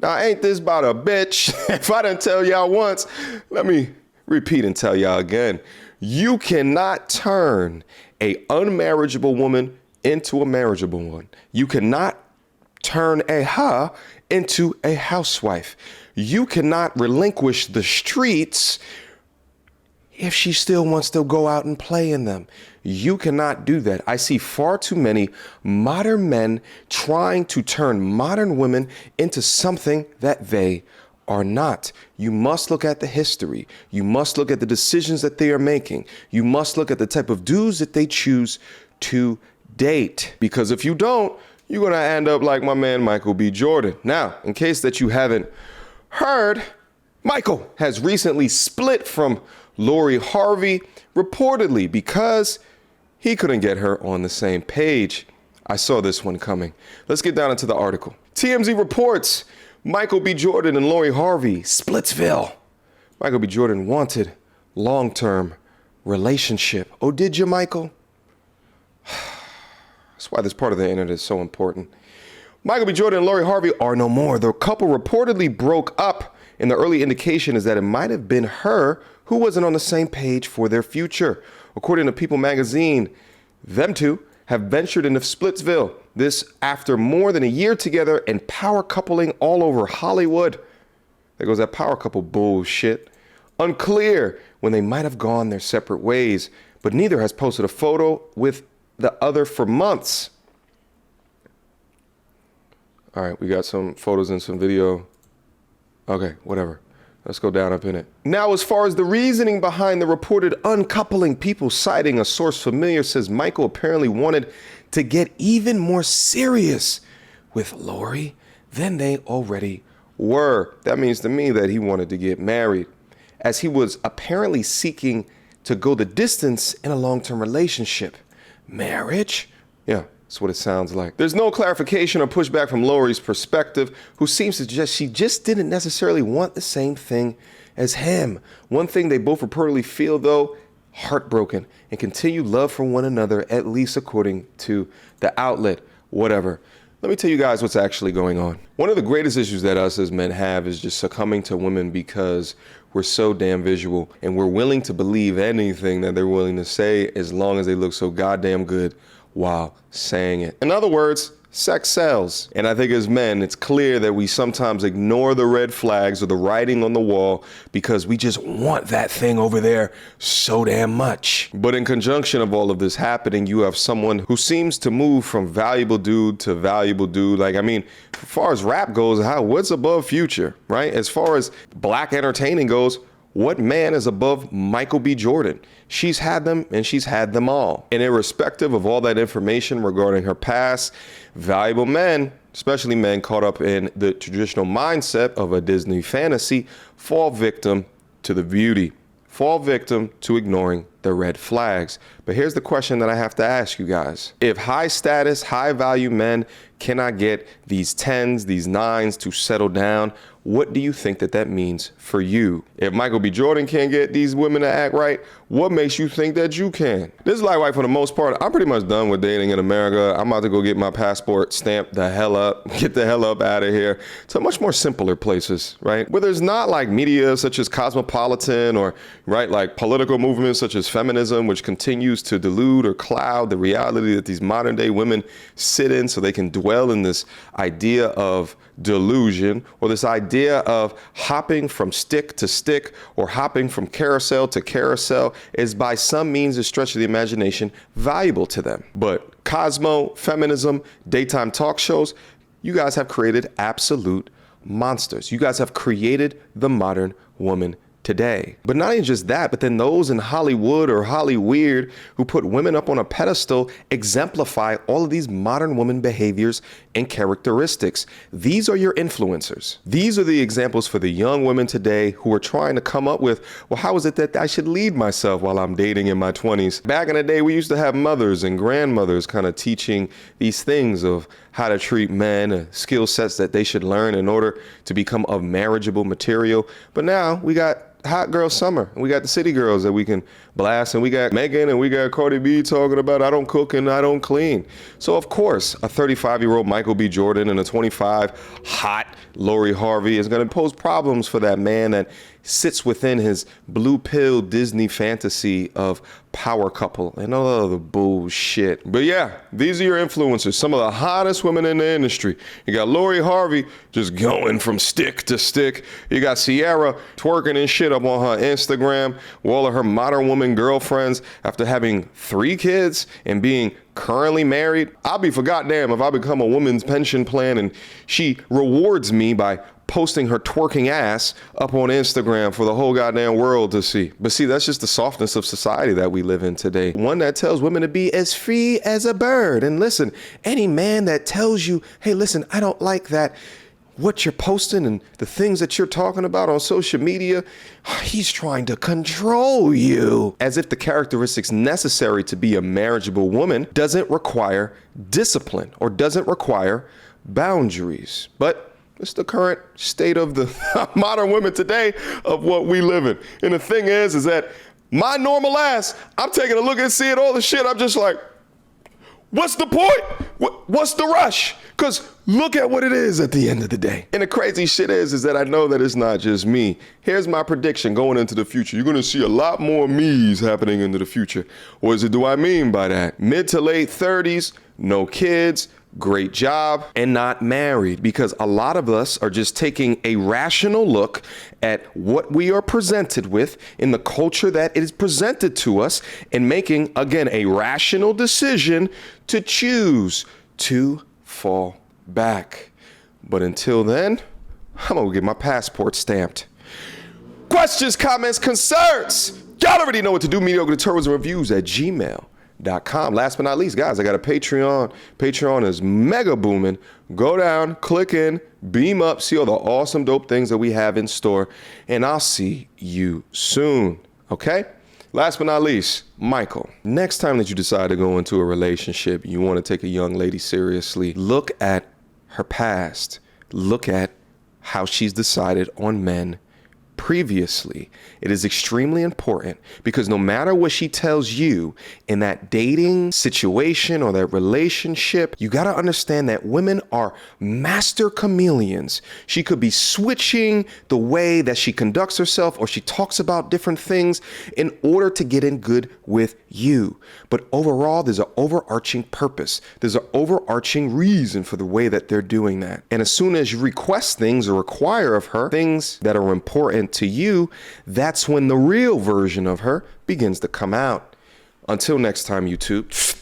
Now, ain't this about a bitch? If I didn't tell y'all once, let me repeat and tell y'all again. You cannot turn a unmarriageable woman into a marriageable one. You cannot turn a her into a housewife. You cannot relinquish the streets if she still wants to go out and play in them. You cannot do that. I see far too many modern men trying to turn modern women into something that they are not. You must look at the history. You must look at the decisions that they are making. You must look at the type of dudes that they choose to date. Because if you don't, you're going to end up like my man, Michael B. Jordan. Now, in case that you haven't heard, Michael has recently split from Lori Harvey, reportedly because he couldn't get her on the same page. I saw this one coming. Let's get down into the article. TMZ reports Michael B. Jordan and Lori Harvey, Splitsville. Michael B. Jordan wanted long-term relationship. Oh, did you, Michael? That's why this part of the internet is so important. Michael B. Jordan and Lori Harvey are no more. The couple reportedly broke up, and the early indication is that it might have been her who wasn't on the same page for their future. According to People magazine, them two have ventured into Splitsville. This after more than a year together and power coupling all over Hollywood. There goes that power couple bullshit. Unclear when they might have gone their separate ways, but neither has posted a photo with the other for months. All right, we got some photos and some video. Okay, whatever. Let's go down up in it. Now, as far as the reasoning behind the reported uncoupling, people citing a source familiar says Michael apparently wanted to get even more serious with Lori than they already were. That means to me that he wanted to get married, as he was apparently seeking to go the distance in a long-term relationship. Marriage? Yeah. That's what it sounds like. There's no clarification or pushback from Lori's perspective, who seems to suggest she just didn't necessarily want the same thing as him. One thing they both reportedly feel, though, heartbroken and continued love for one another, at least according to the outlet. Whatever. Let me tell you guys what's actually going on. One of the greatest issues that us as men have is just succumbing to women because we're so damn visual and we're willing to believe anything that they're willing to say as long as they look so goddamn good while saying it. In other words, sex sells. And I think as men, it's clear that we sometimes ignore the red flags or the writing on the wall because we just want that thing over there so damn much. But in conjunction of all of this happening, you have someone who seems to move from valuable dude to valuable dude. Like, I mean, as far as rap goes, what's above Future, right? As far as black entertaining goes, what man is above Michael B. Jordan? She's had them and she's had them all. And irrespective of all that information regarding her past, valuable men, especially men caught up in the traditional mindset of a Disney fantasy, fall victim to the beauty, fall victim to ignoring the red flags. But here's the question that I have to ask you guys. If high status, high value men cannot get these 10s, these 9s to settle down, what do you think that means for you? If Michael B. Jordan can't get these women to act right, what makes you think that you can? This is like, for the most part, I'm pretty much done with dating in America. I'm about to go get my passport stamped the hell up, get the hell up out of here to much more simpler places, right? Where there's not like media such as Cosmopolitan or, right, like political movements such as feminism, which continues to delude or cloud the reality that these modern day women sit in so they can dwell in this idea of delusion or this idea of hopping from stick to stick or hopping from carousel to carousel is by some means a stretch of the imagination valuable to them. But Cosmo, feminism, daytime talk shows, you guys have created absolute monsters. You guys have created the modern woman today. But not even just that, but then those in Hollywood or Hollyweird who put women up on a pedestal exemplify all of these modern woman behaviors and characteristics. These are your influencers. These are the examples for the young women today who are trying to come up with, well, how is it that I should lead myself while I'm dating in my 20s? Back in the day, we used to have mothers and grandmothers kind of teaching these things of how to treat men, skill sets that they should learn in order to become of marriageable material. But now we got hot girl summer. And we got the city girls that we can blast. And we got Megan and we got Cardi B talking about I don't cook and I don't clean. So of course, a 35-year-old Michael B. Jordan and a 25 hot Lori Harvey is going to pose problems for that man that sits within his blue pill Disney fantasy of power couple and all other bullshit. But yeah, these are your influencers, some of the hottest women in the industry. You got Lori Harvey just going from stick to stick. You got Sierra twerking and shit up on her Instagram with all of her modern woman girlfriends after having 3 kids and being currently married. I'll be for goddamn if I become a woman's pension plan and she rewards me by posting her twerking ass up on Instagram for the whole goddamn world to see. But see, that's just the softness of society that we live in today. One that tells women to be as free as a bird. And listen, any man that tells you, hey, listen, I don't like that, what you're posting and the things that you're talking about on social media, he's trying to control you. As if the characteristics necessary to be a marriageable woman doesn't require discipline or doesn't require boundaries. But it's the current state of the modern women today of what we live in. And the thing is that my normal ass, I'm taking a look and seeing all the shit. I'm just like, what's the point? What's the rush? Because look at what it is at the end of the day. And the crazy shit is that I know that it's not just me. Here's my prediction going into the future. You're going to see a lot more me's happening into the future. What do I mean by that? Mid to late 30s, no kids, great job, and not married, because a lot of us are just taking a rational look at what we are presented with in the culture that it is presented to us and making, again, a rational decision to choose to fall back. But until then, I'm gonna get my passport stamped. Questions, comments, concerns? Y'all already know what to do. Mediocre tourism reviews at gmail.com. Last but not least, guys, I got a Patreon. Patreon is mega booming. Go down, click in, beam up, see all the awesome, dope things that we have in store, and I'll see you soon, okay? Last but not least, Michael, next time that you decide to go into a relationship, you want to take a young lady seriously, look at her past. Look at how she's decided on men previously. It is extremely important because no matter what she tells you in that dating situation or that relationship, you got to understand that women are master chameleons. She could be switching the way that she conducts herself or she talks about different things in order to get in good with you. But overall, there's an overarching purpose. There's an overarching reason for the way that they're doing that. And as soon as you request things or require of her things that are important to you, that's when the real version of her begins to come out. Until next time, YouTube.